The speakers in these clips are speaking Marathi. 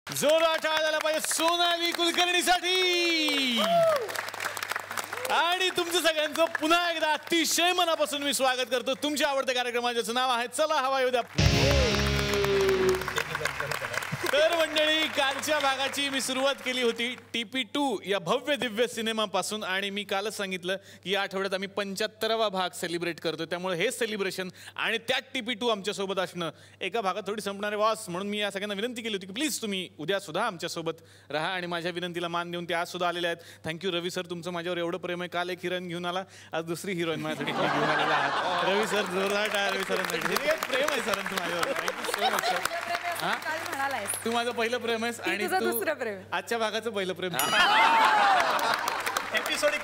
जोरात टाळ्या झाल्या पाहिजे सोनाली कुलकर्णीसाठी. आणि तुमचं सगळ्यांचं पुन्हा एकदा अतिशय मनापासून मी स्वागत करतो. तुमच्या आवडत्या कार्यक्रमाचं नाव आहे चला हवा येऊ द्या. तर मंडळी, कालच्या भागाची मी सुरुवात केली होती TP2 या भव्य दिव्य सिनेमापासून. आणि मी कालच सांगितलं की या आठवड्यात आम्ही 75वा भाग सेलिब्रेट करतो. त्यामुळे हे सेलिब्रेशन आणि त्यात TP2 आमच्यासोबत असणं एका भागात थोडी संपणारे वास. म्हणून मी या सगळ्यांना विनंती केली होती की प्लीज तुम्ही उद्या सुद्धा आमच्यासोबत राहा. आणि माझ्या विनंतीला मान देऊन ते आज सुद्धा आलेले आहेत. थँक्यू रवी सर, तुमचं माझ्यावर एवढं प्रेम आहे. काल एक हिरोईन घेऊन आला, आज दुसरी हिरोईन माझ्यासाठी घेऊन आलेला आहात. रवी सर, जोरदार टाळ्या रवी सरांसाठी. प्रेम आहे सरांचं माझ्यावर. Thank you so much sir. तू माझं पहिलं प्रेम आहेस आणि दुसरं प्रेम आजच्या भागाचं पहिलं प्रेम. एपिसोडिक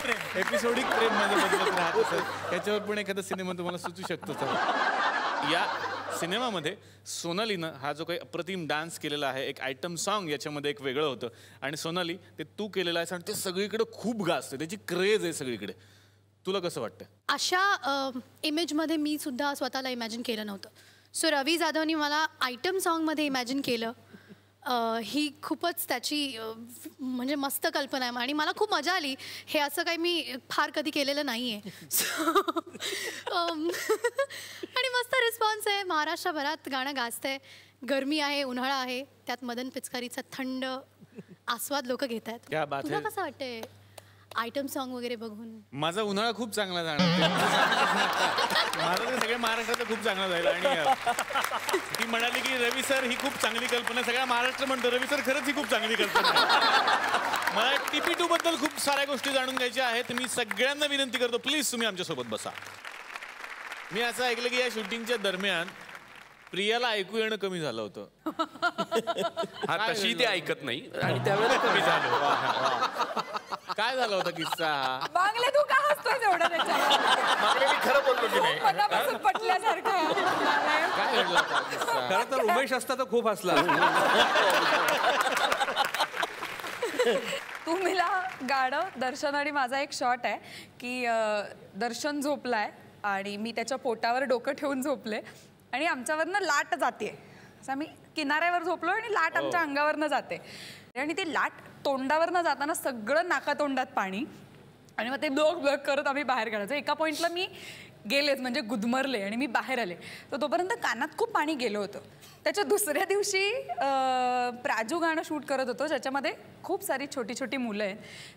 प्रेम माझं बदलत राहतं सर. त्याच्यावर पण एखादा सिनेमा तुम्हाला सुचू शकतो सर. या सिनेमामध्ये सोनालीनं हा जो काही अप्रतिम डान्स केलेला आहे, एक आयटम सॉन्ग याच्यामध्ये एक वेगळं होतं. आणि सोनाली, ते तू केलेलं आहेस आणि ते सगळीकडे खूप गाजतं, त्याची क्रेज आहे सगळीकडे. तुला कसं वाटतं? अशा इमेजमध्ये मी सुद्धा स्वतःला इमॅजिन केलं नव्हतं. सो रवी जाधवनी मला आयटम सॉन्गमध्ये इमॅजिन केलं. ही खूपच त्याची म्हणजे मस्त कल्पना आहे आणि मला खूप मजा आली. हे असं काही मी फार कधी केलेलं नाही आहे. आणि मस्त रिस्पॉन्स आहे. महाराष्ट्रभरात गाणं गाजतंय. गरमी आहे, उन्हाळा आहे, त्यात मदन पिचकारीचा थंड आस्वाद लोक घेत आहेत. तुला कसं वाटतंय आयटम सॉन्ग वगैरे बघून? माझा उन्हाळा खूप चांगला जाणार. माझा तर सगळ्या महाराष्ट्राचा खूप चांगला जाईल. आणि ती म्हणाली की रवी सर ही खूप चांगली कल्पना. सगळ्या महाराष्ट्र म्हणतो रवी सर खरंच ही खूप चांगली कल्पना आहे. मला TP2 बद्दल खूप साऱ्या गोष्टी जाणून घ्यायच्या आहेत. मी सगळ्यांना विनंती करतो प्लीज तुम्ही आमच्यासोबत बसा. मी असं ऐकलं की या शूटिंगच्या दरम्यान प्रियाला ऐकू येणं कमी झालं होतं. हा, तशी ती ऐकत नाही आणि त्यावेळेला कमी झालं. काय झालं होतं किस्सा? बांगले तू का हसतोय एवढं मागले मी खरं बोललो की नाही? मनापासून पटल्यासारखं. काय घडलं होतं किस्सा? खरं तर उमेश असता तर खूप हसला. तुम्हीला गाणं दर्शन आणि माझा एक शॉट आहे की दर्शन झोपलाय आणि मी त्याच्या पोटावर डोकं ठेवून झोपले आणि आमच्यावरनं लाट जाते. असं आम्ही किनाऱ्यावर झोपलो आणि लाट आमच्या अंगावरनं जाते आणि ती लाट तोंडावरनं जाताना सगळं नाकातोंडात पाणी आणि मग ते ब्लॉक ब्लॉक करत आम्ही बाहेर काढायचो. एका पॉईंटला मी गेलेच म्हणजे गुदमरले आणि मी बाहेर आले तर तोपर्यंत कानात खूप पाणी गेलं होतं. त्याच्या दुसऱ्या दिवशी प्राजू गाणं शूट करत होतो ज्याच्यामध्ये खूप सारी छोटी छोटी मुलं आहेत.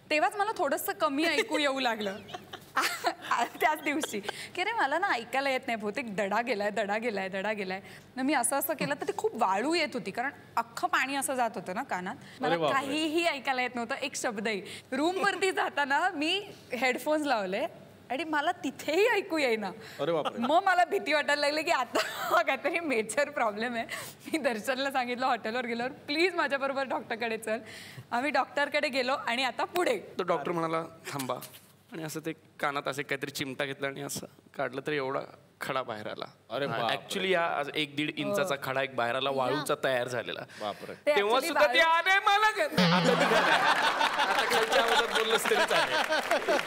तेव्हाच मला थोडंसं कमी ऐकू येऊ लागलं त्याच दिवशी की रे मला ना ऐकायला येत नाही, बहुतेक दडा गेलाय. मी असं केलं तर ती खूप वाळू येत होती कारण अख्खं पाणी असं जात होतं ना कानात. मला काहीही ऐकायला येत नव्हतं, एक शब्दही. रूमवरती जाताना मी हेडफोन्स लावले आणि मला तिथेही ऐकू येईना. मग मला भीती वाटायला लागली की आता काहीतरी मेजर प्रॉब्लेम आहे. मी दर्शनला सांगितलं हॉटेलवर गेल्यावर प्लीज माझ्याबरोबर डॉक्टरकडे चल. आम्ही डॉक्टरकडे गेलो आणि आता पुढे तो डॉक्टर म्हणाला थांबा आणि असं ते कानात असे काहीतरी चिमटा घेतला आणि असं काढलं तर एवढा खडा बाहेर आला. अरे ऍक्च्युली या 1-1.5 इंचाचा खडा एक बाहेर आला, वाळूचा तयार झालेला. बापरे. तेव्हा सुद्धा ते आले मला बोललंच तरी चालेल.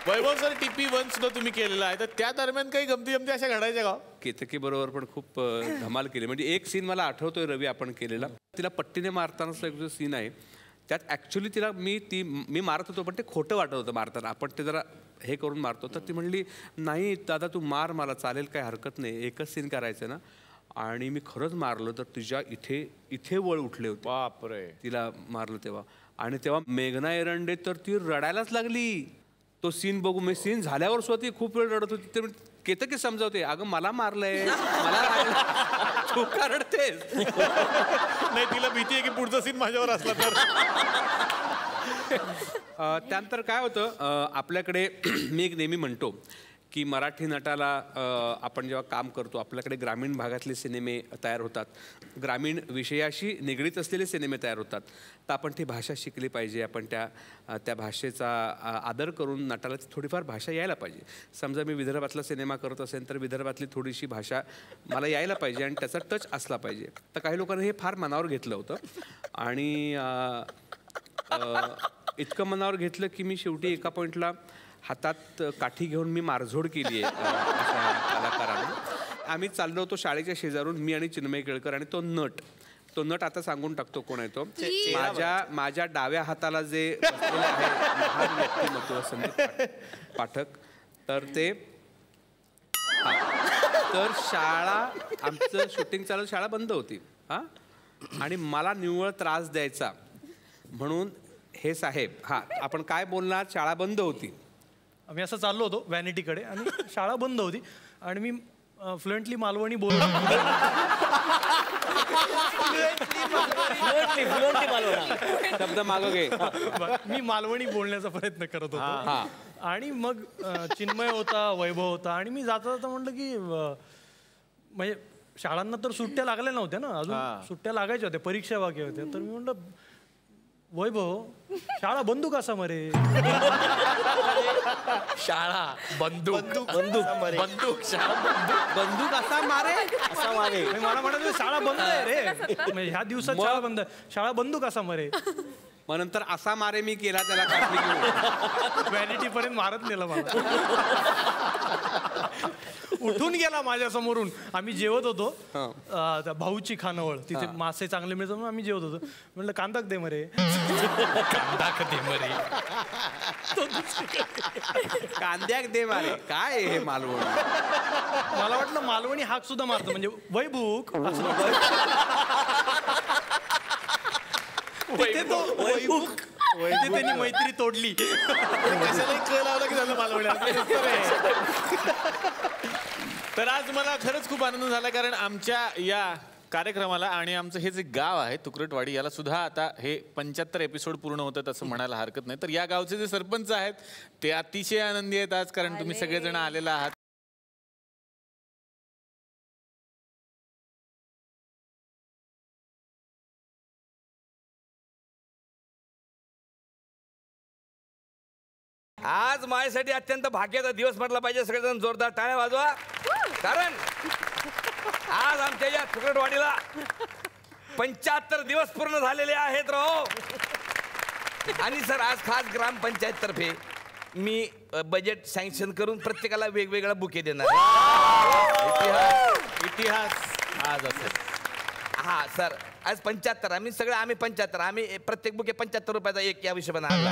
वैभव सर, TP1 सुद्धा तुम्ही केलेला आहे, तर त्या दरम्यान काही गमती अशा घडायच्या का? केतकी बरोबर पण खूप धमाल केली. म्हणजे एक सीन मला आठवतोय रवी आपण केलेला. तिला पट्टीने मारतानाचा एक जो सीन आहे त्यात ॲक्च्युली तिला मी मारत होतो पण ते खोटं वाटत होतं मारताना. आपण ते जरा हे करून मारतो तर ती म्हणली नाही दादा तू मार, मला चालेल, काही हरकत नाही, एकच सीन करायचं ना. आणि मी खरंच मारलो तर तुझ्या इथे वळ उठले होते. बापरे. तिला मारलं तेव्हा. आणि तेव्हा मेघना एरंडे तर ती रडायलाच लागली तो सीन बघू. मी सीन झाल्यावर सुद्धा ती खूप वेळ रडत होती. ते केतकी समजावते अगं मला मारलंय, मला तू का रडतेस? नाही, तिला भीती आहे की पुढचा सीन माझ्यावर असला तर. त्यानंतर काय होतं आपल्याकडे मी एक नेहमी म्हणतो की मराठी नटाला आपण जेव्हा काम करतो आपल्याकडे ग्रामीण भागातले सिनेमे तयार होतात, ग्रामीण विषयाशी निगडीत असलेले सिनेमे तयार होतात. तर आपण ती भाषा शिकली पाहिजे. आपण त्या भाषेचा आदर करून नटाला थोडीफार भाषा यायला पाहिजे. समजा मी विदर्भातला सिनेमा करत असेल तर विदर्भातली थोडीशी भाषा मला यायला पाहिजे आणि त्याचा टच असला पाहिजे. तर काही लोकांनी हे फार मनावर घेतलं होतं आणि इतकं मनावर घेतलं की मी शेवटी एका पॉईंटला हातात काठी घेऊन मी मारझोड केली आहे कलाकारांना. आम्ही चाललो होतो शाळेच्या शेजारून, मी आणि चिन्मय केळकर आणि तो नट. तो नट आता सांगून टाकतो कोण आहे तो. माझ्या डाव्या हाताला जे बसलेले आहे महान व्यक्तिमत्व संदीप पाठक. तर ते तर शाळा आमचं शूटिंग चालू, शाळा बंद होती हां, आणि मला निव्वळ त्रास द्यायचा म्हणून हे साहेब आपण काय बोलणार, शाळा बंद होती. आम्ही असं चाललो होतो व्हॅनिटीकडे आणि शाळा बंद होती आणि मी फ्लुएंटली मालवणी बोलत शब्द मागं घे. मी मालवणी बोलण्याचा प्रयत्न करत होतो आणि मग चिन्मय होता, वैभव होता आणि मी जाता जाता म्हटलं की म्हणजे शाळांना तर सुट्ट्या लागल्या नव्हत्या ना अजून, सुट्ट्या लागायच्या होत्या, परीक्षा बाकी होत्या. तर मी म्हटलं वैभव शाळा बंदूक असा मरे. शाळा बंदूक शाळा बंदूक असा मारे. मला म्हणाल शाळा बंद आहे रे, म्हणजे ह्या दिवसात शाळा बंद, शाळा बंदूक असा मरे. मग नंतर असा मारे मी केला त्याला कापली घेऊन व्हॅनिटी पर्यंत मारत नेला मला. उठून गेला माझ्या समोरून. आम्ही जेवत होतो त्या भाऊची खानावळ, तिथे मासे चांगले मिळतात म्हणून आम्ही जेवत होतो. म्हटलं कांदाक दे मरे. कांदाक दे मरे. कांद्याक दे मारे. काय हे मालवण. मला वाटलं मालवणी हाक सुद्धा मारतो म्हणजे वैभूक तिथे तो वैभूक तिथे त्यांनी मैत्री तोडली. कशालाही क लावला की झालं मालवण्यात. तर आज मला खरंच खूप आनंद झाला, कारण आमच्या या कार्यक्रमाला आणि आमचं हे जे गाव आहे तुकरटवाडी, याला सुद्धा आता हे 75 एपिसोड पूर्ण होतात असं म्हणायला हरकत नाही. तर या गावचे जे सरपंच आहेत ते अतिशय आनंदी आहेत आज, कारण तुम्ही सगळेजण आलेला आहात. आज माझ्यासाठी अत्यंत भाग्याचा दिवस म्हटला पाहिजे. सगळेजण जोरदार टाळ्या वाजवा, कारण आज आमच्या या तुकरटवाडीला 75 दिवस पूर्ण झालेले आहेत राव. आणि सर आज खास ग्रामपंचायत तर्फे मी बजेट सँक्शन करून प्रत्येकाला वेगवेगळा बुके देणार. इतिहास आज असेल. हा सर आज 75 आम्ही 75 आम्ही प्रत्येक बुके 75 रुपयाचा एक या हिशोबाने आणला.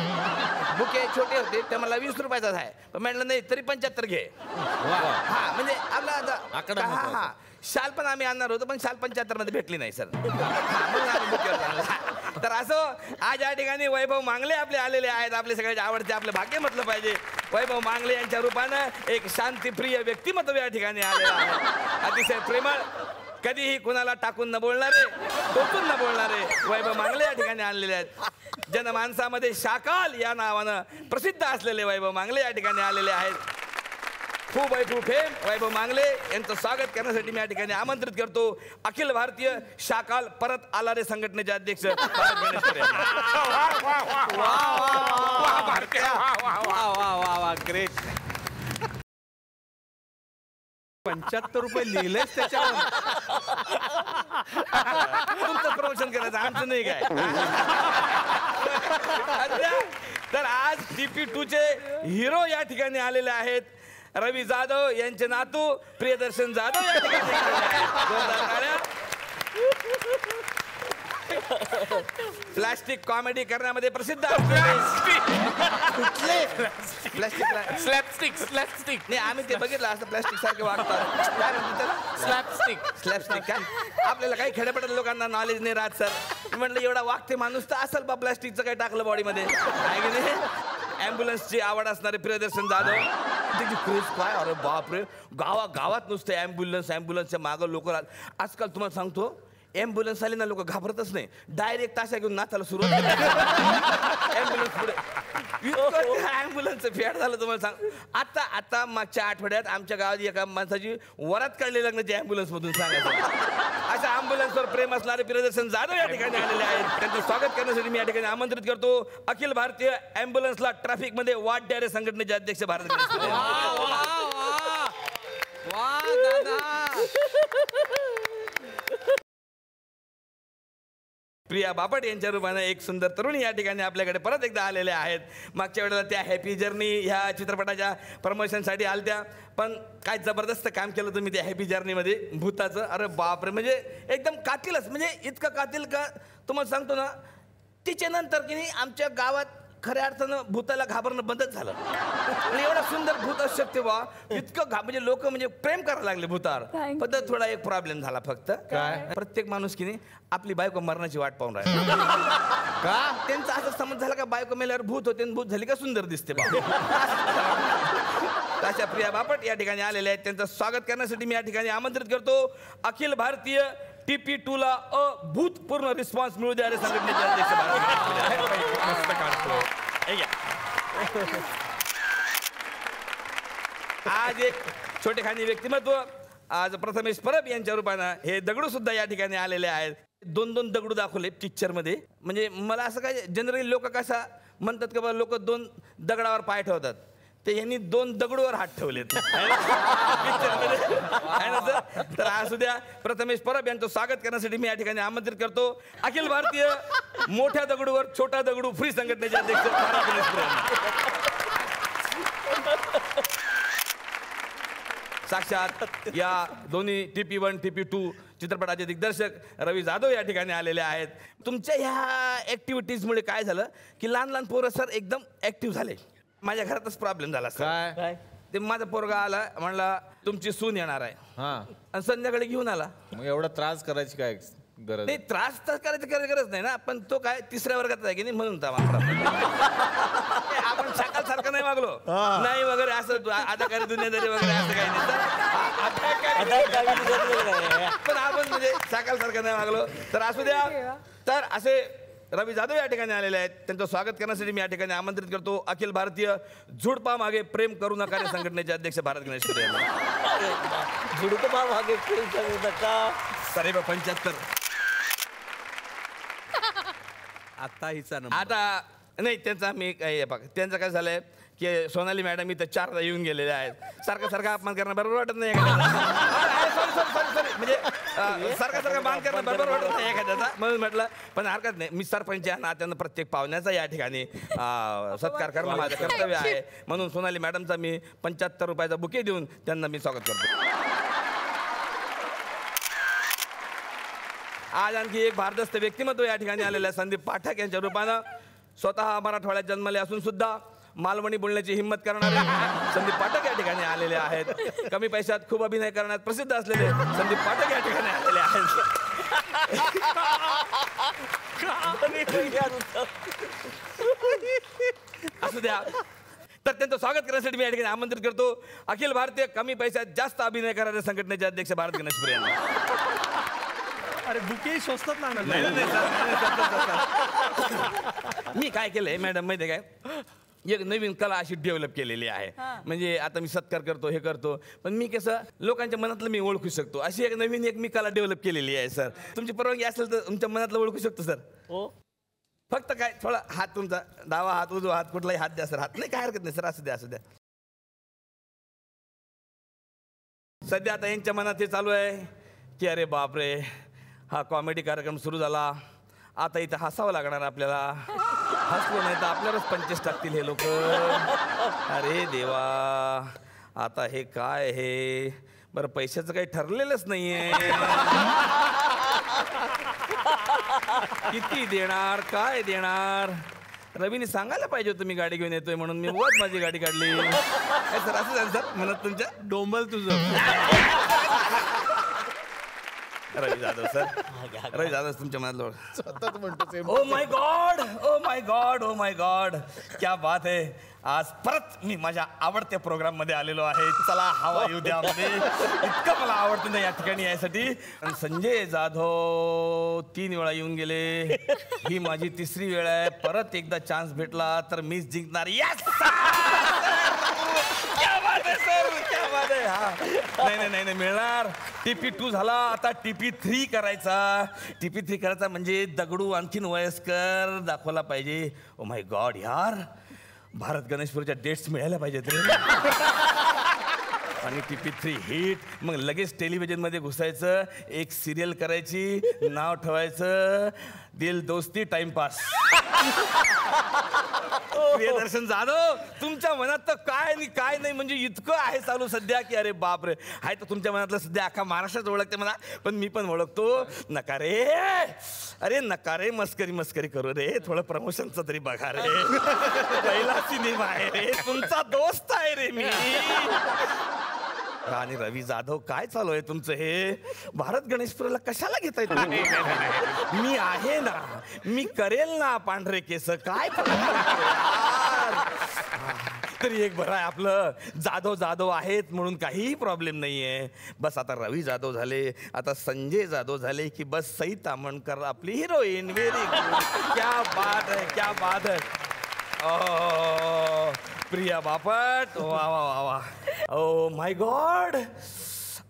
बुके छोटे होते ते मला 20 रुपयाचाच आहे, पण म्हटलं नाही तरी 75 घे. हा म्हणजे आपला शाल पण आम्ही आणणार होतो, पण शाल 75 मध्ये भेटली नाही सर. तर असं आज या ठिकाणी वैभव मांगले आपले आलेले आहेत. आपले सगळ्याचे आवडते, आपले भाग्य म्हटलं पाहिजे. वैभव मांगले यांच्या रूपानं एक शांतिप्रिय व्यक्तिमत्व या ठिकाणी आलेलं आहे. अतिशय प्रेमळ, कधीही कुणाला टाकून न बोलणारे, टोचून न बोलणारे वैभव मांगले या ठिकाणी आणलेले आहेत. जनमानसामध्ये शाकाल या नावानं प्रसिद्ध असलेले वैभव मांगले या ठिकाणी आलेले आहेत. खूप फेम वैभव मांगले यांचं स्वागत करण्यासाठी मी या ठिकाणी आमंत्रित करतो अखिल भारतीय शाकाल परत आलारे संघटनेचे अध्यक्ष ग्रेट. 75 रुपये लिहिलेच त्याच्यावर. तुमचं प्रमोशन करायचं, आमचं नाही काय. तर आज TP2चे हिरो या ठिकाणी आलेले आहेत. रवी जाधव यांचे नातू प्रियदर्शन जाधव या ठिकाणी आलेले आहेत. प्लास्टिक कॉमेडी करण्यामध्ये प्रसिद्ध स्लॅपस्टिक नाही, आम्ही ते बघितलं असं प्लास्टिक सारखे वागतात. काय म्हणतात स्लॅपस्टिक काय? आपल्याला काही खेड्यापड्या लोकांना नॉलेज नाही राहत सर. म्हटलं एवढा वागते माणूस तर असेल बा प्लास्टिकचं काही टाकलं बॉडीमध्ये आहे की नाही. ॲम्ब्युलन्सची आवड असणारे प्रियदर्शन जाधव, त्याची क्रेज काय, अरे बापरे, गावात नुसतं ॲम्ब्युलन्सच्या मागं लोक राहत. आजकाल तुम्हाला सांगतो ॲम्ब्युलन्स आली ना लोक घाबरतच नाही, डायरेक्ट ताशा घेऊन नाचायला सुरुवात करतात ॲम्ब्युलन्स पुढे. ॲम्ब्युलन्सचं फेड झालं तुम्हाला सांग. आता मागच्या आठवड्यात आमच्या गावात एका माणसाची वरात काढली लग्नाची ॲम्ब्युलन्समधून सांगायचं. अशा ॲम्ब्युलन्सवर प्रेम असणारे प्रियदर्शन जाधव या ठिकाणी आलेले आहेत. त्यांचं स्वागत करण्यासाठी मी या ठिकाणी आमंत्रित करतो अखिल भारतीय ॲम्ब्युलन्सला ट्रॅफिकमध्ये वाट द्यारे संघटनेचे अध्यक्ष भारत दादा. प्रिया बापट यांच्या रूपाने एक सुंदर तरुणी या ठिकाणी आपल्याकडे परत एकदा आलेल्या आहेत. मागच्या वेळेला त्या हॅपी जर्नी ह्या चित्रपटाच्या प्रमोशनसाठी आलत्या, पण काय जबरदस्त काम केलं तुम्ही त्या हॅपी जर्नीमध्ये भूताचं. अरे बापरे, म्हणजे एकदम कातिलच, म्हणजे इतकं कातिल का तुम्हाला सांगतो ना, तिच्या नंतर की नाही आमच्या गावात खऱ्या अर्थानं भूताला घाबरणं बंदच झालं. आणि एवढा सुंदर भूत असू शकते बा, इतकं म्हणजे लोक म्हणजे प्रेम करायला लागले भूतावर. पण थोडा एक प्रॉब्लेम झाला फक्त. काय? प्रत्येक माणूस की नाही आपली बायको मरणाची वाट पाहून राहिला. का? त्यांचा असं समज झाला का बायको मेल्यावर भूत होते, भूत झाली का सुंदर दिसते बा. अशा प्रिया बापट या ठिकाणी आलेल्या आहेत. त्यांचं स्वागत करण्यासाठी मी या ठिकाणी आमंत्रित करतो अखिल भारतीय TP2 ला अभूतपूर्व रिस्पॉन्स मिळू द्या संघटनेचे अध्यक्ष आज एक छोटेखानी व्यक्तिमत्व, आज प्रथमेश परब यांच्या रूपानं हे दगडू सुद्धा या ठिकाणी आलेले आहेत. 2 दगडू दाखवले पिक्चर मध्ये. म्हणजे मला असं काय, जनरली लोक कसा म्हणतात की बाबा लोक 2 दगडावर पाय ठेवतात, ते यांनी 2 दगडूवर हात ठेवलेत पिक्चरमध्ये. तर असू द्या, प्रथमेश परब यांचं स्वागत करण्यासाठी मी या ठिकाणी आमंत्रित करतो अखिल भारतीय मोठ्या दगडूवर छोटा दगडू फ्री संघटनेचे अध्यक्ष भारत गणेश. साक्षात या दोन्ही TP1 TP2 चित्रपटाचे दिग्दर्शक रवी जाधव या ठिकाणी आलेले आहेत. तुमच्या ह्या ॲक्टिव्हिटीजमुळे काय झालं की लहान लहान पोरं सर एकदम ॲक्टिव्ह झाले. माझ्या घरातच प्रॉब्लेम झाला. काय? ते माझा पोरगा आला, म्हणला तुमची सून येणार आहे, आणि संध्याकाळी घेऊन आला. मग एवढा त्रास करायची काय गरज? नाही, त्रास तर करायची गरज नाही ना, पण तो काय 3ऱ्या वर्गात आहे की नाही, म्हणून आपण सकाळ सारखं नाही वागलो नाही वगैरे असं आता काही दुनियादारी वगैरे असं काही नाही, पण आपण म्हणजे सकाळ सारखं नाही वागलो. तर असू द्या. तर असे रवी जाधव या ठिकाणी आलेले आहेत. त्यांचं स्वागत करण्यासाठी मी या ठिकाणी आमंत्रित करतो अखिल भारतीय झुडपा मागे प्रेम करू नका संघटनेचे अध्यक्ष भारत गणेश. झुडपा मागे सारे 75. आता हिचा आता नाही त्यांचा मी काय बघा, त्यांचं काय झालंय की सोनाली मॅडम इथं 4दा येऊन गेलेले आहेत. सारखं अपमान करणं बरोबर वाटत नाही सॉरी म्हणजे सारखं मान करणं बरोबर वाटत नाही एखाद्याचा, म्हणून म्हटलं. पण हरकत नाही, मी सरपंच या नात्यानं प्रत्येक पाहुण्याचा या ठिकाणी सत्कार करणं माझं कर्तव्य आहे. म्हणून सोनाली मॅडमचा मी 75 रुपयाचा बुके देऊन त्यांना मी स्वागत करतो. आज आणखी एक भारदस्त व्यक्तिमत्व या ठिकाणी आलेलं आहे संदीप पाठक यांच्या रूपानं. स्वतः मराठवाड्यात जन्मले असून सुद्धा मालवणी बोलण्याची हिंमत करणारे संदीप पाठक या ठिकाणी आलेले आहेत. कमी पैशात खूप अभिनय करण्यात प्रसिद्ध असलेले संदीप पाठक या ठिकाणी आलेले आहेत. असू द्या. तर त्यांचं स्वागत करण्यासाठी मी या ठिकाणी आमंत्रित करतो अखिल भारतीय कमी पैशात जास्त अभिनय करणारे संघटनेचे अध्यक्ष भारत गणेश यांना. अरे बुके स्वस्तात ना. मी काय केलंय मॅडम माहिती काय, एक नवीन कला अशी डेव्हलप केलेली आहे. म्हणजे आता मी सत्कार करतो, हे करतो, पण मी कसं लोकांच्या मनातलं मी ओळखू शकतो, अशी एक नवीन मी कला डेव्हलप केलेली आहे सर. तुमची परवानगी असेल तर तुमच्या मनातलं ओळखू शकतो सर. हो, फक्त काय थोडा हात, तुमचा डावा हात, उजवा हात, कुठलाही हात द्या सर. हात नाही, काय हरकत नाही सर, असू द्या असू द्या. सध्या आता यांच्या मनात हे चालू आहे की अरे बापरे, हा कॉमेडी कार्यक्रम सुरू झाला, आता इथं हसावं लागणार आपल्याला. हसलो नाही तर आपल्यालाच 25 टाकतील हे लोक. अरे देवा, आता हे काय हे. बरं, पैशाचं काही ठरलेलंच नाहीये. किती देणार, काय देणार. रवीने सांगायला पाहिजे होतं मी गाडी घेऊन येतोय म्हणून. मी उगाच माझी गाडी काढली. सर असं झालं सर म्हणत तुमच्या डोंबल तुझं. रवी जाधव सर, रवी जाधव तुमच्या मनातलं सतत म्हणतो. Oh my God, oh my God, oh my God, क्या बात आहे. आज परत मी माझ्या आवडत्या प्रोग्राम मध्ये आलेलो आहे. चला हवा येऊ द्या मध्ये. इतकं मला आवडतं ना या ठिकाणी यासाठी. संजय जाधव 3 वेळा येऊन गेले, ही माझी 3री वेळ आहे. परत एकदा चान्स भेटला तर मीच जिंकणार. यस, क्या बात आहे सर, क्या बात आहे. हा नाही नाही नाही मिळणार. TP2 झाला, आता TP3 करायचा. TP3 करायचा म्हणजे दगडू आणखीन वयस्कर दाखवला पाहिजे. ओ माय गॉड यार, भारत गणेशपूरच्या डेट्स मिळायला पाहिजेत रे. आणि TP3 हिट. मग लगेच टेलिव्हिजनमध्ये घुसायचं, एक सिरियल करायची, नाव ठेवायचं दिल दोस्ती टाइमपास. प्रियदर्शन जाधव, तुमच्या मनात तर काय आणि काय नाही म्हणजे इतकं आहे चालू सध्या की अरे बाप रे. आहे तर तुमच्या मनातलं सध्या अख्खा महाराष्ट्रात ओळखते मला, पण मी पण ओळखतो. नका रे, अरे नका रे मस्करी मस्करी करू रे, थोडं प्रमोशनचं तरी बघा रे. पहिला सिनेमा आहे रे, तुमचा दोस्त आहे रे मी. आणि रवी जाधव, काय चालू आहे तुमचं हे? भारत गणेशपुराला कशाला घेताय तुम्ही? मी आहे ना, मी करेल ना पांढरे केस, काय तरी एक बरं आहे आपलं, जाधव जाधव आहेत म्हणून काहीही प्रॉब्लेम नाहीये. बस आता रवी जाधव झाले, आता संजय जाधव झाले की बस सई तामणकर आपली हिरोईन. व्हेरी गुड, क्या बात है, क्या बात है. प्रिया बापट, वा वा वा वा. ओ माय गॉड,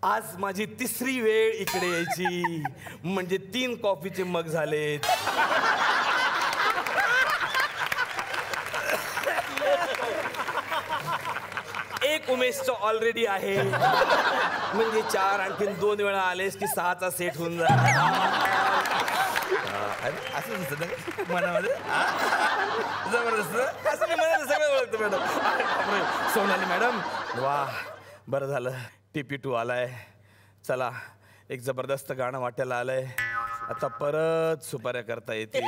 आज माझी तिसरी वेळ इकडे यायची, म्हणजे 3 कॉफीचे मग झालेत. एक उमेशचं ऑलरेडी आहे, म्हणजे 4 आणखीन 2 वेळा आलेस की 6चा सेट होऊन जा. असं दिसत ना मनामध्ये, जबरदस्त. असं मी मनात सगळं ओळखतो मॅडम. सोनाली मॅडम, वा बरं झालं TP2 आलाय. चला, एक जबरदस्त गाणं वाटायला आलंय, आता परत सुपाऱ्या करता येतील.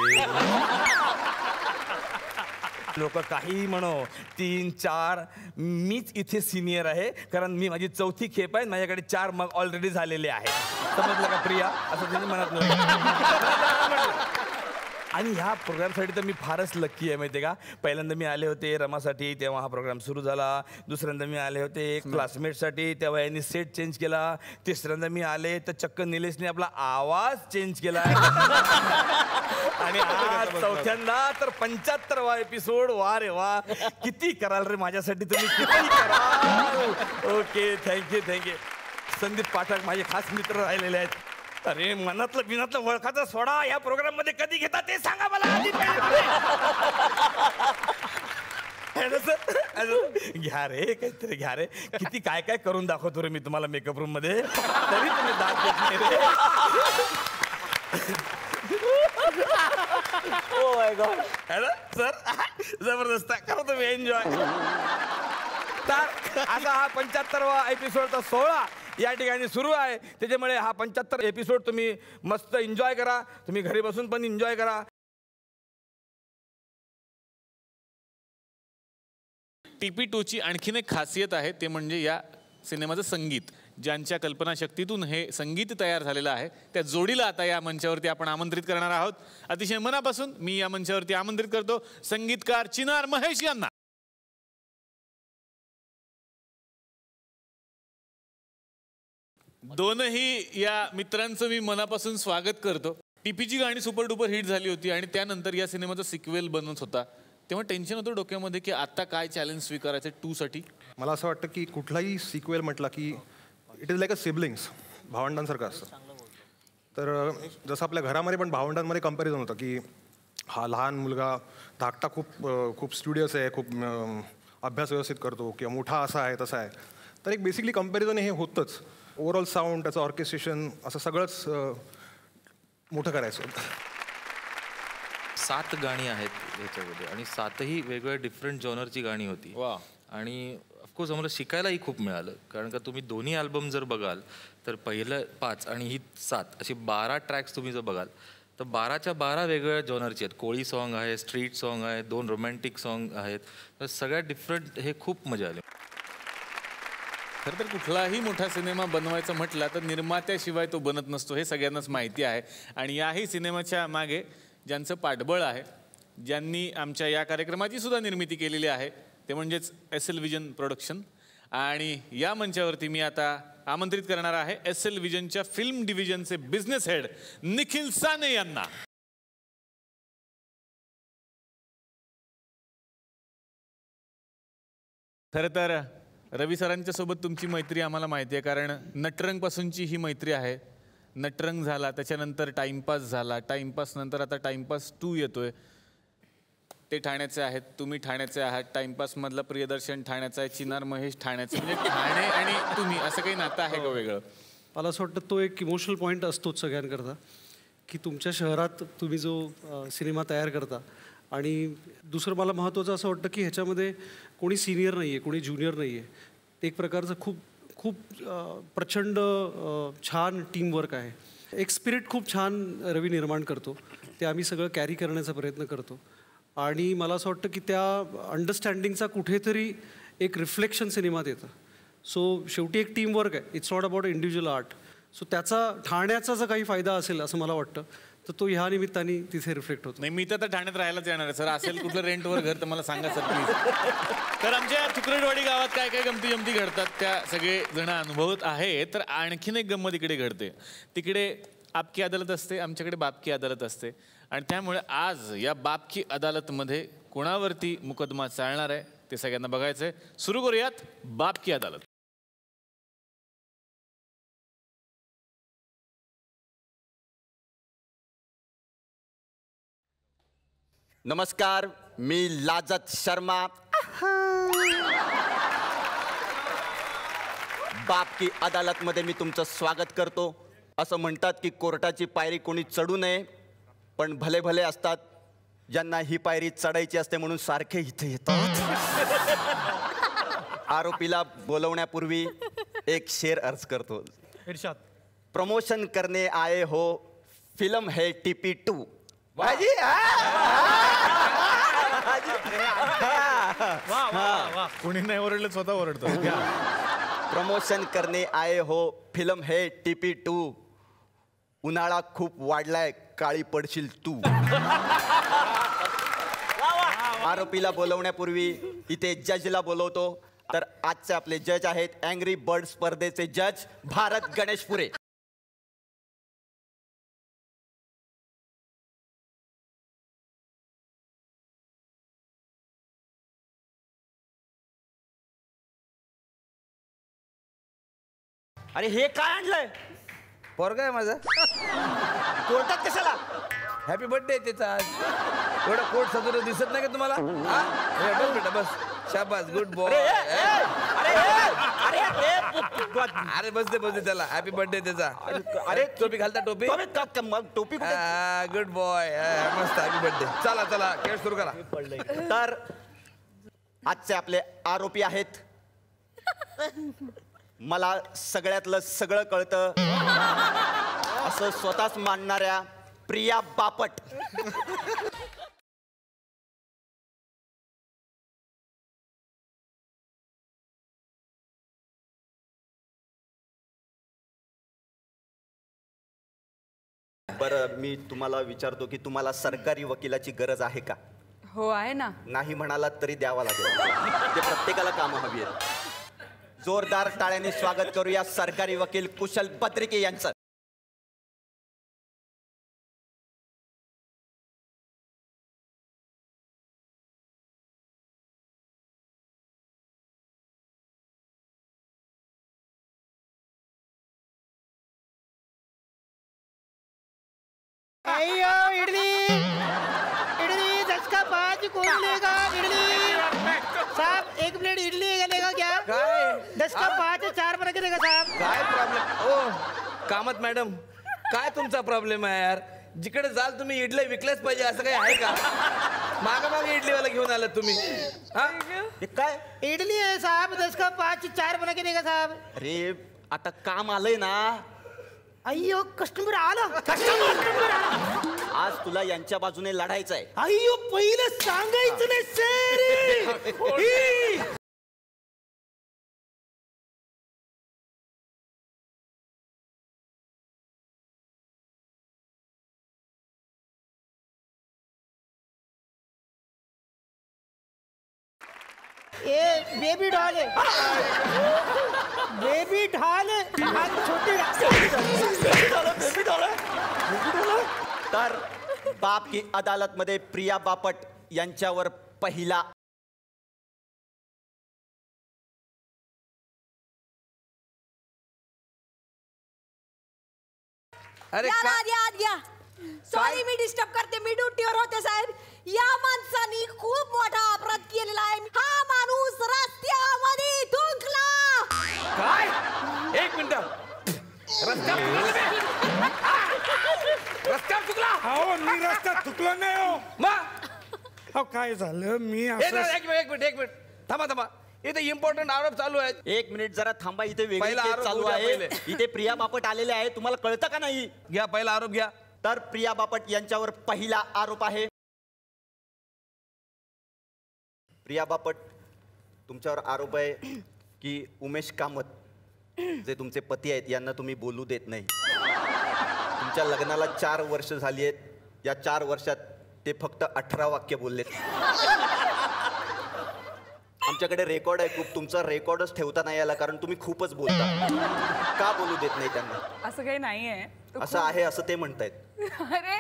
लोक काही म्हणो, 3, 4, मीच इथे सिनियर आहे, कारण मी माझी 4थी खेप आहे. माझ्याकडे 4 मग ऑलरेडी झालेले आहेत. समजलं का प्रिया? असं त्यांनी म्हणत नाही. आणि ह्या प्रोग्रामसाठी तर मी फारच लक्की आहे माहिती आहे का. पहिल्यांदा मी आले होते रमासाठी, तेव्हा हा प्रोग्राम सुरू झाला. दुसऱ्यांदा मी आले होते क्लासमेटसाठी, तेव्हा यांनी सेट चेंज केला. तिसऱ्यांदा मी आले तर चक्क निलेशने आपला आवाज चेंज केला. आणि आज चौथ्यांदा तर 75वा एपिसोड. वा रे वा, किती कराल रे माझ्यासाठी तुम्ही, किती कराल. Okay, thank you thank you. Sandeep Pathak माझे खास मित्र राहिलेले आहेत. अरे मनातलं बिनातलं वळखाचा सोडा या प्रोग्राम मध्ये कधी घेता ते सांगा मला आधी. घ्या रे, काहीतरी घ्या रे. किती काय काय करून दाखवतो रे मी तुम्हाला मेकअप रूम मध्ये, तरी तुम्ही दात देत नाही रे. Oh my God. सर जबरदस्त करा तुम्ही, एन्जॉय. तर असा हा 75वा एपिसोडचा 16 या ठिकाणी सुरू आहे. त्याच्यामुळे हा 75 एपिसोड तुम्ही मस्त एन्जॉय करा. तुम्ही घरी बसून पण एन्जॉय करा. TP2ची आणखीन एक खासियत आहे, ते म्हणजे या सिनेमाचं संगीत. ज्यांच्या कल्पनाशक्तीतून हे संगीत तयार झालेलं आहे, त्या जोडीला आता या मंचावरती आपण आमंत्रित करणार आहोत. अतिशय मनापासून मी या मंचावरती आमंत्रित करतो संगीतकार चिनार महेश यांना. दोनही या मित्रांचं मी मनापासून स्वागत करतो. TPची गाणी सुपर डुपर हिट झाली होती आणि त्यानंतर या सिनेमाचा सिक्वेल बनत होता, तेव्हा टेन्शन होतं डोक्यामध्ये की आता काय चॅलेंज स्वीकारायचं 2 साठी. मला असं वाटतं की कुठलाही सिक्वेल म्हटला की it is like a siblings, भावंडांसारखं असतं. तर जसं आपल्या घरामध्ये पण भावंडांमध्ये कंपॅरिझन होतं की हा लहान मुलगा धाकटा खूप स्टुडियस आहे, खूप अभ्यास व्यवस्थित करतो, किंवा मोठा असा आहे तसा आहे. तर एक बेसिकली कंपॅरिझन हे होतंच. ओव्हरऑल साऊंड, त्याचं ऑर्केस्ट्रेशन, असं सगळंच मोठं करायचं होतं. 7 गाणी आहेत ह्याच्यामध्ये आणि 7ही वेगवेगळ्या डिफरंट जॉनरची गाणी होती. आणि ऑफकोर्स आम्हाला शिकायलाही खूप मिळालं, कारण का तुम्ही दोन्ही अल्बम जर बघाल तर पहिलं 5 आणि ही 7 अशी 12 ट्रॅक्स तुम्ही जर बघाल तर 12च्या 12 वेगवेगळ्या जॉनरची आहेत. कोळी सॉन्ग आहे, स्ट्रीट सॉन्ग आहे, 2 रोमॅन्टिक सॉन्ग आहेत. तर सगळ्या डिफरंट, हे खूप मजा आली. खरं तर कुठलाही मोठा सिनेमा बनवायचा म्हटला तर निर्मात्याशिवाय तो बनत नसतो, हे सगळ्यांनाच माहिती आहे. आणि याही सिनेमाच्या मागे ज्यांचं पाठबळ आहे, ज्यांनी आमच्या या कार्यक्रमाची सुद्धा निर्मिती केलेली आहे, ते म्हणजेच SL विजन प्रोडक्शन. आणि या मंचावरती मी आता आमंत्रित करणार आहे SL विजनच्या फिल्म डिव्हिजनचे बिझनेस हेड निखिल साने यांना. खरं तर रवी सरांच्या सोबत तुमची मैत्री आम्हाला माहिती आहे, कारण नटरंग पासूनची ही मैत्री आहे. नटरंग झाला, त्याच्यानंतर टाइमपास झाला, टाइमपास नंतर आता टाइमपास 2 येतोय. ते ठाण्याचे आहेत, तुम्ही ठाण्याचे आहात, टाइमपास मधला प्रियदर्शन ठाण्याचा आहे, चिनार महेश ठाण्याचे, म्हणजे ठाणे आणि तुम्ही असं काही नातं आहे का वेगळं? मला असं वाटतं तो एक इमोशनल पॉईंट असतोच सगळ्यांकरता, की तुमच्या शहरात तुम्ही जो सिनेमा तयार करता. आणि दुसरं मला महत्त्वाचं असं वाटतं की ह्याच्यामध्ये कोणी सिनियर नाही आहे, कोणी ज्युनियर नाही आहे. एक प्रकारचं खूप खूप प्रचंड छान टीमवर्क आहे. एक स्पिरिट खूप छान रवी निर्माण करतो, ते आम्ही सगळं कॅरी करण्याचा प्रयत्न करतो. आणि मला असं वाटतं की त्या अंडरस्टँडिंगचा कुठेतरी एक रिफ्लेक्शन सिनेमात येतं. सो शेवटी एक टीमवर्क आहे, it's not about individual art. So त्याचा ठाण्याचा जर काही फायदा असेल असं मला वाटतं, तर तो ह्या निमित्ताने तिथे रिफ्लेक्ट होतो. नाही, मी तर ठाण्यात राहायलाच येणार आहे सर. असेल कुठलं रेंटवर घर तर मला सांगा सर प्लीज. तर आमच्या तुकडवाडी गावात काय काय गमती जमती घडतात त्या सगळे जण अनुभवत आहे. तर आणखीन एक गंमत इकडे घडते. तिकडे आपकी अदालत असते, आमच्याकडे बापकी अदालत असते. आणि त्यामुळे आज या बापकी अदालतमध्ये कोणावरती मुकदमा चालणार आहे ते सगळ्यांना बघायचं आहे. सुरू करूयात बापकी अदालत. नमस्कार, मी लाजत शर्मा. बापकी अदालतमध्ये मी तुमचं स्वागत करतो. असं म्हणतात की कोर्टाची पायरी कोणी चढू नये, पण भले भले असतात ज्यांना ही पायरी चढायची असते म्हणून सारखे इथे येतात. आरोपीला बोलवण्यापूर्वी एक शेर अर्ज करतो. इरशाद. प्रमोशन करने आए हो, फिल्म है TP2. कुणी नाही ओरडलं, स्वतः ओरडतो. प्रमोशन करने आए हो, फिल्म है TP2. उन्हाळा खूप वाढलाय, काळी पडशील तू. आरोपीला बोलवण्यापूर्वी इथे जजला बोलवतो. तर आजचे आपले जज आहेत अँग्री बर्ड स्पर्धेचे जज भारत गणेशपुरे. अरे हे काय आणलंय? पोरगा आहे माझा. कोर्टात कशाला? हॅपी बर्थडे त्याचा आज. एवढा कोट सदर दिसत नाही का तुम्हाला? बस बेटा बस, शाबास, गुड बॉय. अरे बस दे त्याला. हॅपी बर्थडे त्याचा. अरे टोपी घालता, टोपी टोपी. गुड बॉय, मस्त. Happy birthday. चला चला खेळ सुरू करा. तर आजचे आपले आरोपी आहेत. मला सगळ्यातलं सगळं कळतं असं स्वतःच मानणाऱ्या प्रिया बापट. बरं, मी तुम्हाला विचारतो की तुम्हाला सरकारी वकिलाची गरज आहे का? हो आहे ना. नाही म्हणालात तरी द्यावा लागेल. ते प्रत्येकाला कामं हवी आहेत. जोरदार टाळ्यांनी स्वागत करूया सरकारी वकील कुशल बद्रिके यांचं. इडली 10 का 5 कौन लेगा? इडली साहब, एक प्लेट इडली लेगा क्या? 10 का 5 4 बना के देगा साहब. काय प्रॉब्लेम? ओ कामत मॅडम, काय तुमचा प्रॉब्लेम आहे यार? जिकडे जाल तुम्ही इडली विकल्याच पाहिजे असं काही आहे का? मागे इडलीवाला घेऊन आलात तुम्ही. काय इडली आहे साहब, 10 का 5 4 बना के देगा साहब. अरे आता काम आलंय ना. अय्यो कस्टमर आला. आज तुला यांच्या बाजूने लढायचं आहे. अय्यो पहिलं सांगायचं नाही सर. ए बेबी डॉल है, बेबी ढाल छोटी. तर बाप की अदालत मध्ये प्रिया बापट यांच्यावर पहिला अरे या सॉरी मी डिस्टर्ब करते, मी ड्युटीवर होते साहेब. या माणसाने खूप मोठा अपराध केलेला आहे. हा माणूस रस्त्यामध्ये थुंकला. काय? एक मिनिट. रस्त्यावर चुकला? हो मी रस्त्यात चुकलो नाही हो. मग काय झालं मी एक मिनिट थांबा इथे इम्पॉर्टंट आरोप चालू आहेत. एक मिनिट जरा थांबा. इथे वेगळं पहिला केस आरोप चालू होऊ द्या आहे. पहिले. इथे प्रिया बापट आलेले आहे. तुम्हाला कळतं का नाही? घ्या पहिला आरोप घ्या. तर प्रिया बापट यांच्यावर पहिला आरोप आहे. प्रिया बापट तुमच्यावर आरोप आहे की उमेश कामत जे तुमचे पती आहेत यांना तुम्ही बोलू देत नाही. तुमच्या लग्नाला 4 वर्ष झाली आहेत. या 4 वर्षात ते फक्त 18 वाक्य बोललेत. आमच्याकडे रेकॉर्ड आहे खूप. तुमचा रेकॉर्डच ठेवता नाही आला कारण तुम्ही खूपच बोलता. का बोलू देत नाही त्यांना? असं काही नाहीये. असं आहे असं ते म्हणतायत. अरे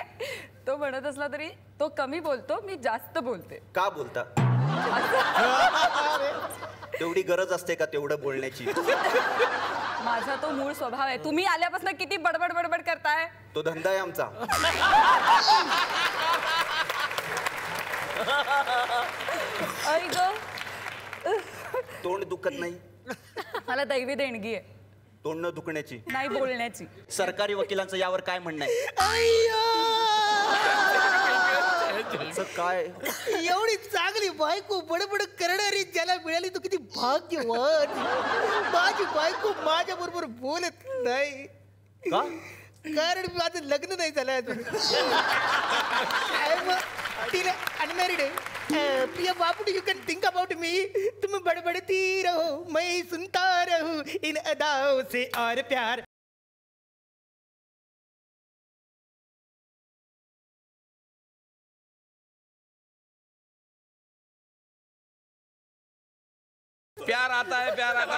तो म्हणत असला तरी तो कमी बोलतो, मी जास्त बोलते. का बोलता? तेवढी गरज असते का तेवढं बोलण्याची? माझा तो मूळ स्वभाव आहे. तुम्ही आल्यापासून किती बडबड बडबड करताय. तो धंदा आहे आमचा. आई ग तोंड दुखत नाही? मला दैवी देणगी आहे तोंड न दुखण्याची, नाही बोलण्याची. सरकारी वकिलांचं यावर काय म्हणणं आहे? काय एवढी चांगली बायको बडबड करणारी ज्याला मिळाली तो किती भाग्यवान. माझी बायको माझ्या बरोबर बोलत नाही का? कारण माझं लग्न नाही झालं अजून. तिला अनमॅरिड आहे. Priya Bapu you can think about me. तुम बड़बड़ती रहो मैं सुनता रहूं इन अदाओं से और प्यार. प्यार आता है. प्यार आता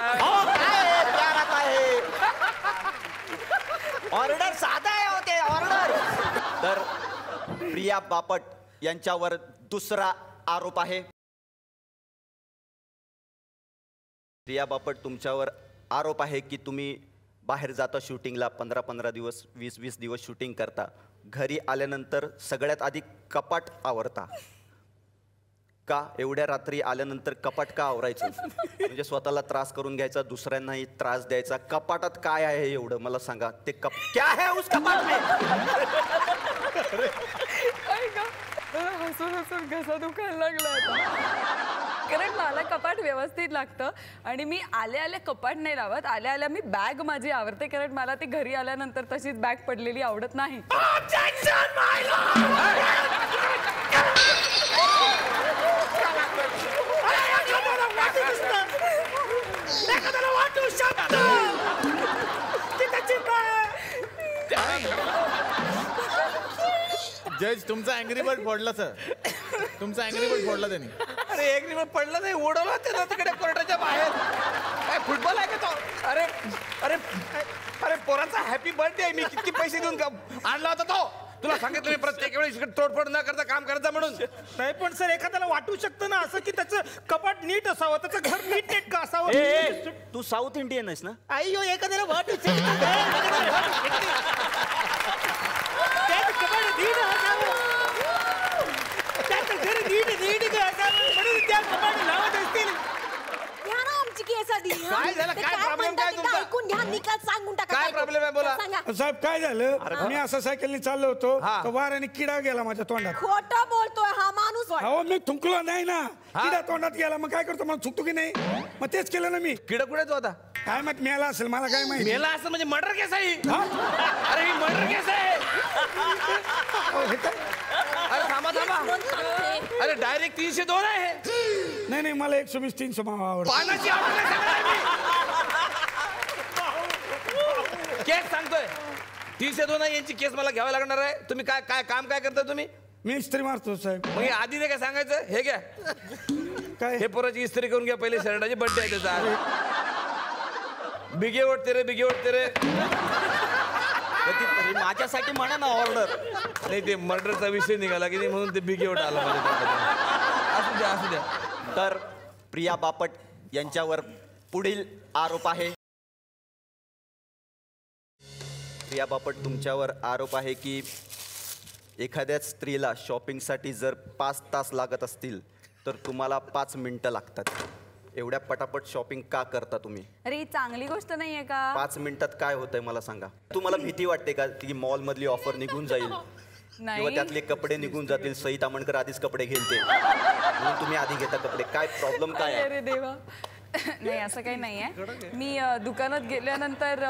है. ऑर्डर साधा आहे होते ऑर्डर. तर प्रिया बापट यांच्यावर दुसरा आरोप आहे. प्रिया बापट तुमच्यावर आरोप आहे की तुम्ही बाहेर जाता शूटिंगला 15-15 दिवस 20-20 दिवस शूटिंग करता. घरी आल्यानंतर सगळ्यात आधी कपाट आवरता. का? एवढ्या रात्री आल्यानंतर कपाट का आवरायचं? म्हणजे स्वतःला त्रास करून घ्यायचा, दुसऱ्यांनाही त्रास द्यायचा. कपाटात काय आहे एवढं मला सांगा. ते क्या है उस कपाट में? हसून हसून घसा दुखायला लागला आता. कारण मला कपाट व्यवस्थित लागतं आणि मी आल्या आल्या कपाट नाही लावत. आल्या आल्या मी बॅग माझी आवडते कारण मला ती घरी आल्यानंतर तशीच बॅग पडलेली आवडत नाही. जज तुमचा अँग्री बर्ड फोडला सर. तुमचा अँग्री बर्ड फोडला त्यांनी. अरे एक निमिष पडला नाही, उडवला त्याला तिकडे कोर्टाच्या बाहेर. काय फुटबॉल आहे का तो? अरे अरे अरे पोराचा हॅपी बर्थडे आहे. मी किती पैसे देऊन आणला होता तो. तुला सांगितलं मी प्रत्येक वेळी तोडफोड न करता काम करायचं म्हणून. नाही पण सर एखाद्याला वाटू शकतं ना असं की त्याचं कपाट नीट असावं, त्याचं घर नीट नेट का असावं. तू साऊथ इंडियन आहेस ना? अय्यो एखाद्याला वाटू शकतं. त्याचं कपाट नीट असावं, त्याचं घर नीट असावं म्हणून त्या कपाट लावत असतील. काय झालं? काय प्रॉब्लेम काय तुमचा? ऐकून घ्या, निकाल सांगून टाका. काय प्रॉब्लेम आहे बोला. साहेब काय झालं, मी असं सायकलने चाललो होतो तर वाऱ्याने किडा गेला माझ्या तोंडात. खोटं बोलतोय हा माणूस. अहो मी थुंकलो नाही ना, किडा तोंडात गेला. मग काय करतो, मला चुकतो की नाही? मग तेच केलं ना मी. किडा कुठे तो आता? काय माहित, मेला असेल, मला काय माहिती. मेला असं म्हणजे मर्डर केस आहे. अरे ही मर्डर केस आहे. अरे थांबा. अरे डायरेक्ट 302 आहे. नाही मला 120 300 मावा आवडत. पानाची आवड नाही सांगणार मी. केस सांगतोय 302 यांची केस मला घ्यावी लागणार आहे. तुम्ही काय काम काय करता तुम्ही? मी इस्त्री मारतो साहेब. मग आधी नाही काय सांगायचं? हे घ्या काय, हे पोराची इस्त्री करून घ्या पहिले. शर्टाची बर्थडे आहे त्याचा. बिगे ओढते रे. माझ्यासाठी म्हणा ना ऑर्डर. नाही ते मर्डरचा विषय निघाला की नाही म्हणून ते बिगे ओढ आला. असू द्या. तर प्रिया बापट यांच्यावर पुढील आरोप आहे. प्रिया बापट तुमच्यावर आरोप आहे की एखाद्या स्त्रीला शॉपिंगसाठी जर 5 तास लागत असतील तर तुम्हाला 5 मिनिटं लागतात. एवढ्या पटापट शॉपिंग का करता तुम्ही? अरे ही चांगली गोष्ट नाहीये का? 5 मिनिटात काय होतंय मला सांगा. तुम्हाला भीती वाटते का की मॉल मधली ऑफर निघून जाईल किंवा त्यातले कपडे निघून जातील? सई तामणकर आधीच कपडे घेते म्हणून तुम्ही आधी घेता कपडे. काय प्रॉब्लेम काय आहे? अरे देवा, नाही असं काही नाहीये. मी दुकानात गेल्यानंतर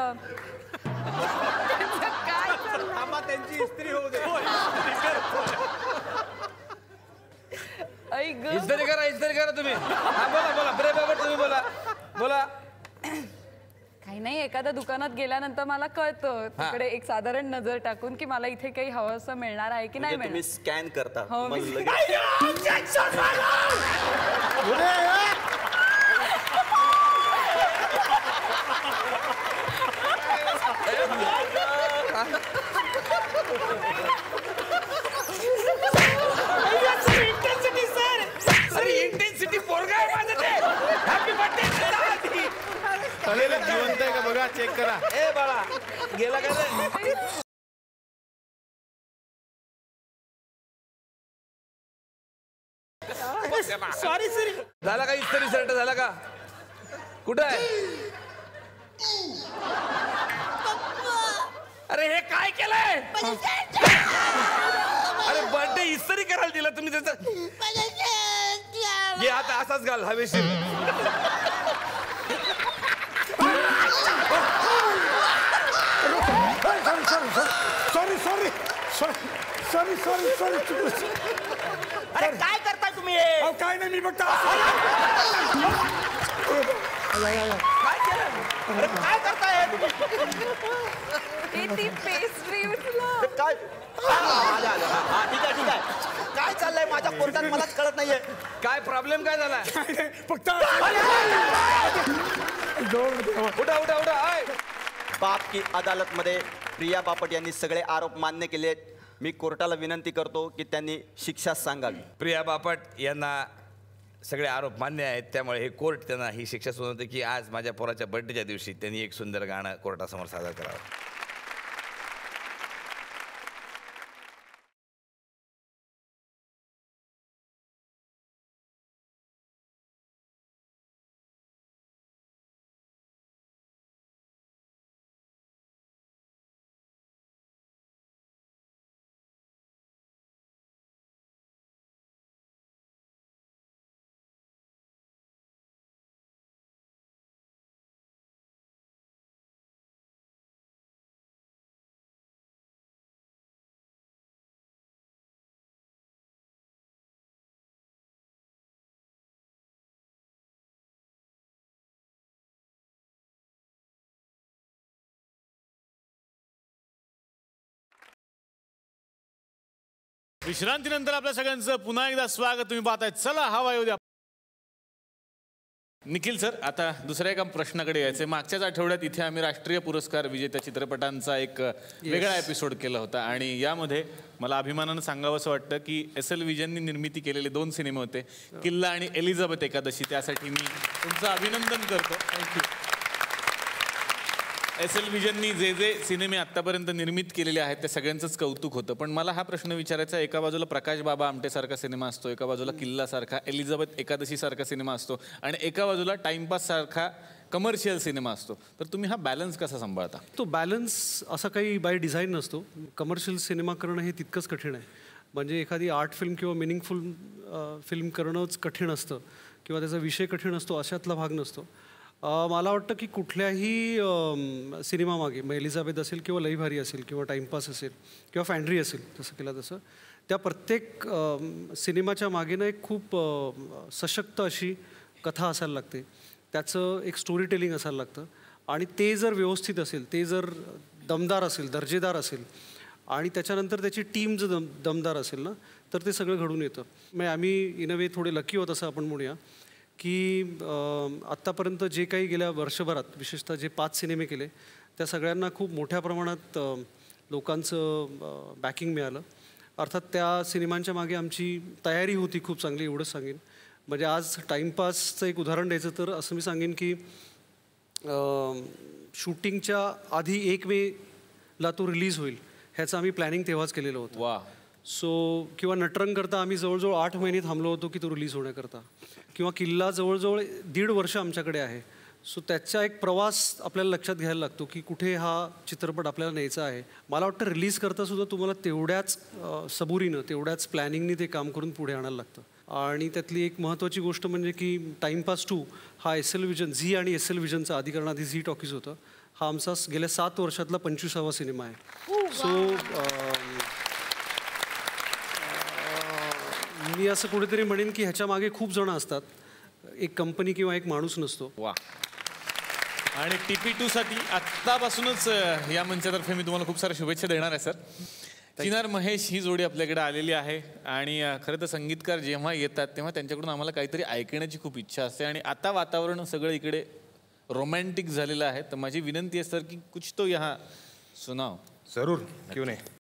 काय त्यांची इस्त्री होऊ दे. इस्त्री करा तुम्ही. बोला प्रिया बापट, तुम्ही बोला. काही नाही, एखाद्या दुकानात गेल्यानंतर मला कळतं तिकडे एक साधारण नजर टाकून की मला इथे काही हवं असं मिळणार आहे की नाही मिळणार. तुम्ही स्कॅन करता. हो, मी इंटेन्सिटी पोरगा आहे माझं ते. Happy birthday. जिवंत आहे का बघा, चेक करा. ए बाळा, गेला का नाही? Sorry sir. झाला का इस्त्री शर्ट? झाला का? कुठं आहे? अरे हे काय केलंय? अरे बर्थडे इस्त्री करायला दिला तुम्ही त्याचं. हे आता असाच घाल हवेशीर. सॉरी. अरे काय करताय तुम्ही? काय नाही, मी फक्त काय केलं? अरे काय करताय? ती पेस्ट्री उचला. काय? ठीक आहे. काय चाललंय माझ्या कोर्टात मलाच कळत नाहीये. काय प्रॉब्लेम काय झाला? फक्त उठा. बाप की अदालतमध्ये प्रिया बापट यांनी सगळे आरोप मान्य केले. मी कोर्टाला विनंती करतो की त्यांनी शिक्षा सांगावी. प्रिया बापट यांना सगळे आरोप मान्य आहेत, त्यामुळे हे कोर्ट त्यांना ही शिक्षा सुनावते की आज माझ्या पोराच्या बर्थडेच्या दिवशी त्यांनी एक सुंदर गाणं कोर्टासमोर सादर करावं. विश्रांतीनंतर आपल्या सगळ्यांचं पुन्हा एकदा स्वागत. तुम्ही पाहताय चला हवा येऊ द्या. निखिल सर, आता दुसऱ्या एका प्रश्नाकडे यायचंय. मागच्याच आठवड्यात इथे आम्ही राष्ट्रीय पुरस्कार विजेत्या चित्रपटांचा एक वेगळा एपिसोड केला होता आणि यामध्ये मला अभिमानानं सांगावंसं वाटतं की SL विजननी निर्मिती केलेले 2 सिनेमे होते, किल्ला आणि एलिझाबेथ एकादशी. त्यासाठी मी तुमचं अभिनंदन करतो. थँक्यू. SL विजननी जे सिनेमे आत्तापर्यंत निर्मित केलेले आहेत त्या सगळ्यांचंच कौतुक होतं. पण मला हा प्रश्न विचारायचा, एका बाजूला प्रकाश बाबा आमटेसारखा सिनेमा असतो, एका बाजूला किल्लासारखा, एलिझाबेथ एकादशीसारखा सिनेमा असतो आणि एका बाजूला टाइमपाससारखा कमर्शियल सिनेमा असतो. तर तुम्ही हा बॅलन्स कसा सांभाळता? तो बॅलन्स असा काही बाय डिझाईन नसतो. कमर्शियल सिनेमा करणं हे तितकंच कठीण आहे. म्हणजे एखादी आर्ट फिल्म किंवा मिनिंगफुल फिल्म करणंच कठीण असतं किंवा त्याचा विषय कठीण असतो अशातला भाग नसतो. मला वाटतं की कुठल्याही सिनेमामागे, मग एलिझाबेथ असेल किंवा लई भारी असेल किंवा टाइमपास असेल किंवा फॅन्ड्री असेल, तसं केलं तसं त्या प्रत्येक सिनेमाच्या मागे ना एक खूप सशक्त अशी कथा असायला लागते. त्याचं एक स्टोरी टेलिंग असायला लागतं आणि ते जर व्यवस्थित असेल, ते जर दमदार असेल, दर्जेदार असेल आणि त्याच्यानंतर त्याची टीम जर दमदार असेल ना, तर ते सगळं घडून येतं. म्हणजे आम्ही इन अ वे थोडे लकी होत असं आपण म्हणूया की आत्तापर्यंत जे काही गेल्या वर्षभरात विशेषतः जे 5 सिनेमे केले त्या सगळ्यांना खूप मोठ्या प्रमाणात लोकांचं बॅकिंग मिळालं. अर्थात त्या सिनेमांच्या मागे आमची तयारी होती खूप चांगली, एवढंच सांगेन. म्हणजे आज टाइमपासचं एक उदाहरण द्यायचं तर असं मी सांगेन की शूटिंगच्या आधी 1 मेला तो रिलीज होईल ह्याचं आम्ही प्लॅनिंग तेव्हाच केलेलं होतं. सो किंवा नटरंग करता आम्ही जवळजवळ 8 महिने थांबलो होतो की तो रिलीज होण्याकरता. किंवा किल्ला जवळजवळ 1.5 वर्ष आमच्याकडे आहे. सो त्याचा एक प्रवास आपल्याला लक्षात घ्यायला लागतो की कुठे हा चित्रपट आपल्याला न्यायचा आहे. मला वाटतं रिलीज करता सुद्धा तुम्हाला तेवढ्याच सबुरीनं तेवढ्याच प्लॅनिंगनी ते काम करून पुढे आणायला लागतं. आणि त्यातली एक महत्त्वाची गोष्ट म्हणजे की टाईमपास 2 हा SL विजन झी आणि SL विजनचा आधी झी टॉकीज होतं. हा आमचा गेल्या 7 वर्षातला 25वा सिनेमा आहे. सो मी असं कुठेतरी म्हणेन की ह्याच्या मागे खूप जण असतात. एक कंपनी किंवा एक माणूस नसतो. वा. आणि TP2 साठी आत्तापासूनच या मंचातर्फे मी तुम्हाला खूप साऱ्या शुभेच्छा देणार आहे सर. चिनार महेश ही जोडी आपल्याकडे आलेली आहे आणि खरं तर संगीतकार जेव्हा येतात तेव्हा त्यांच्याकडून आम्हाला काहीतरी ऐकण्याची खूप इच्छा असते आणि आता वातावरण सगळं इकडे रोमॅन्टिक झालेलं आहे. तर माझी विनंती आहे सर की कुछ तो यहाँ सुनाओ. जरूर, क्यों नहीं.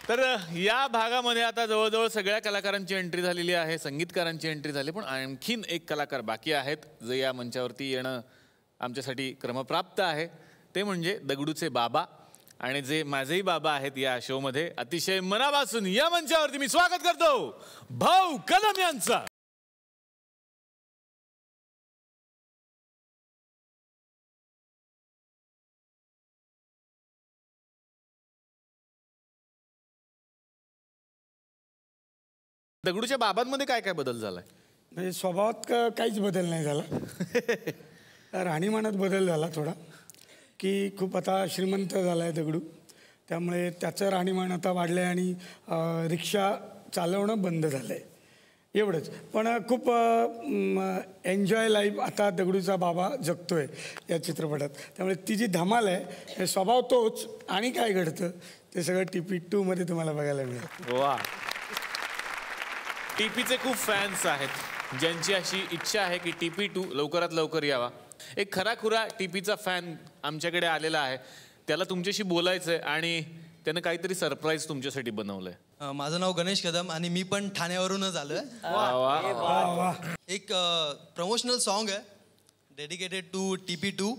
तर या भागामध्ये आता जवळजवळ सगळ्या कलाकारांची एंट्री झालेली आहे, संगीतकारांची एंट्री झाली, पण आणखीन एक कलाकार बाकी आहेत जे या मंचावरती येणं आमच्यासाठी क्रमप्राप्त आहे. ते म्हणजे दगडूचे बाबा आणि जे माझेही बाबा आहेत या शोमध्ये. अतिशय मनापासून या मंचावरती मी स्वागत करतो भाऊ कदम यांचा. दगडूच्या बाबांमध्ये काय काय बदल झालाय? म्हणजे स्वभावात काहीच बदल नाही झाला. राहणीमानात बदल झाला थोडा, की खूप आता श्रीमंत झाला आहे दगडू, त्यामुळे त्याचं राहणीमान आता वाढलं आहे आणि रिक्षा चालवणं बंद झालं आहे, एवढंच. पण खूप एन्जॉय लाईफ आता दगडूचा बाबा जगतोय या चित्रपटात. त्यामुळे ती जी धमाल आहे, स्वभाव तोच, आणि काय घडतं ते सगळं TP2 मध्ये तुम्हाला बघायला मिळेल. वा. TPचे खूप फॅन्स आहेत ज्यांची अशी इच्छा आहे की TP2 लवकरात लवकर यावा. एक खराखुरा TPचा फॅन आमच्याकडे आलेला आहे, त्याला तुमच्याशी बोलायचं आहे आणि त्यानं काहीतरी सरप्राईज तुमच्यासाठी बनवलंय. माझं नाव गणेश कदम आणि मी पण ठाण्यावरूनच आलोय. एक प्रमोशनल सॉन्ग आहे डेडिकेटेड टू TP2.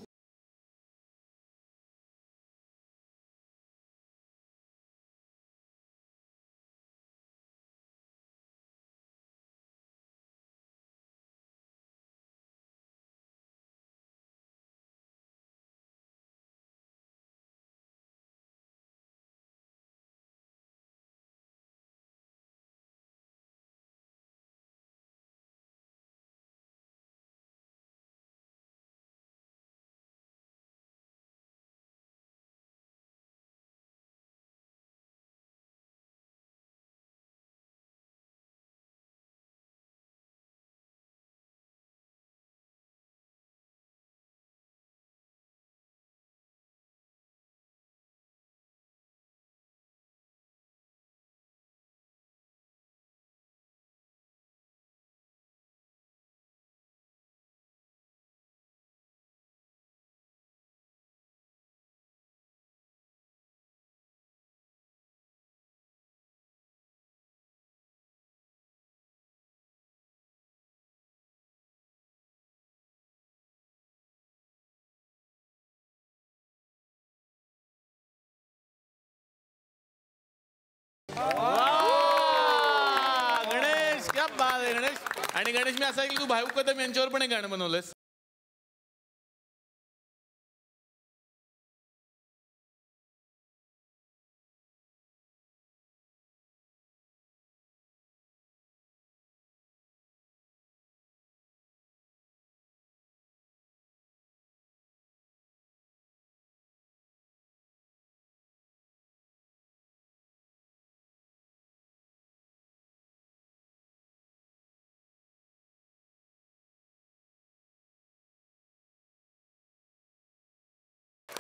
बाद आहे गणेश. आणि गणेश, मी असं ऐकलं तू भाऊ कदम यांच्यावर पण एक गाणं बनवलंयस.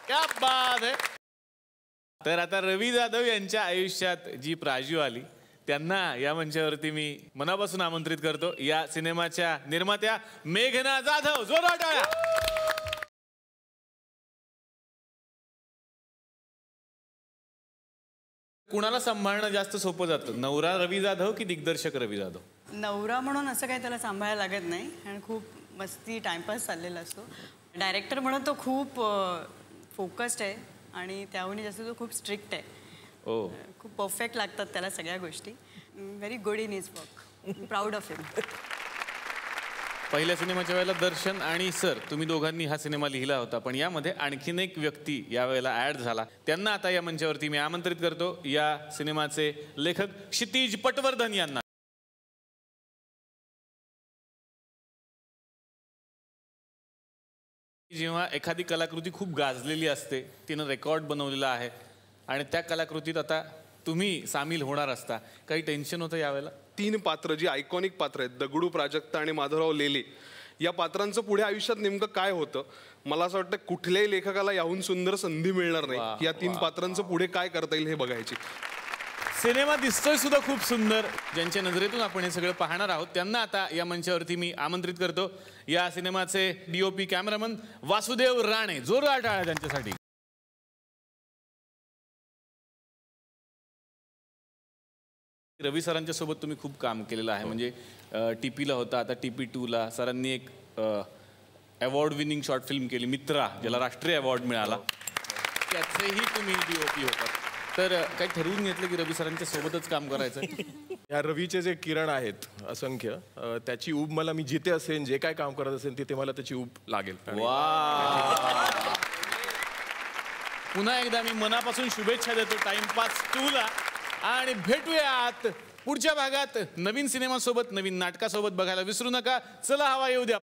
क्या बात आहे. तर आता रवी जाधव यांच्या आयुष्यात जी प्राजू आली त्यांना या मंचावरती मी मनापासून आमंत्रित करतो. या सिनेमाच्या निर्मात्या मेघना जाधव, जोरदार टाळ्या. कुणाला सांभाळणं जास्त सोपं जातं, नवरा रवी जाधव की दिग्दर्शक रवी जाधव? नवरा म्हणून असं काही त्याला सांभाळायला लागत नाही आणि खूप मस्ती टाइमपास चाललेला असतो. डायरेक्टर म्हणून तो खूप फोकस्ड आहे आणि त्याहून जास्त तो खूप स्ट्रिक्ट आहे. खूप परफेक्ट लागतात त्याला सगळ्या गोष्टी. Very good in his work. Proud of him. पहिल्या सिनेमाच्या वेळेला दर्शन आणि सर तुम्ही दोघांनी हा सिनेमा लिहिला होता, पण यामध्ये आणखीन एक व्यक्ती यावेळेला ऍड झाला. त्यांना आता या मंचावरती मी आमंत्रित करतो. या सिनेमाचे लेखक क्षितिज पटवर्धन यांना. जेव्हा एखादी कलाकृती खूप गाजलेली असते, तिनं रेकॉर्ड बनवलेला आहे आणि त्या कलाकृतीत आता तुम्ही सामील होणार असता, काही टेन्शन होतं यावेळेला? 3 पात्र जी आयकॉनिक पात्र आहेत, दगडू, प्राजक्ता आणि माधवराव लेले, या पात्रांचं पुढे आयुष्यात नेमकं काय होतं, मला असं वाटतं कुठल्याही लेखकाला याहून सुंदर संधी मिळणार नाही. या 3 पात्रांचं पुढे काय करता येईल हे बघायची. सिनेमा दिसतोय सुद्धा खूप सुंदर. ज्यांच्या नजरेतून आपण हे सगळं पाहणार आहोत त्यांना आता या मंचावरती मी आमंत्रित करतो. या सिनेमाचे DOP कॅमेरामन वासुदेव राणे, जोरदार टाळ्या त्यांच्यासाठी. रवी सरांच्या सोबत तुम्ही खूप काम केलेलं आहे, म्हणजे TP ला होता, आता TP2 सरांनी एक अवॉर्ड विनिंग शॉर्ट फिल्म केली मित्रा, ज्याला राष्ट्रीय अवॉर्ड मिळाला, त्याचेही तुम्ही DOP होतात. तर काही ठरवून घेतलं की रवी सरांच्या सोबतच काम करायचं? या रवीचे जे किरण आहेत असंख्य, त्याची ऊब मला, मी जिथे असेन, जे काय काम करत असेल तिथे मला त्याची ऊब लागेल. पुन्हा एकदा मी मनापासून शुभेच्छा देतो टाइमपास 2ला आणि भेटूयात पुढच्या भागात नवीन सिनेमासोबत, नवीन नाटकासोबत. बघायला विसरू नका. चला हवा येऊ द्या.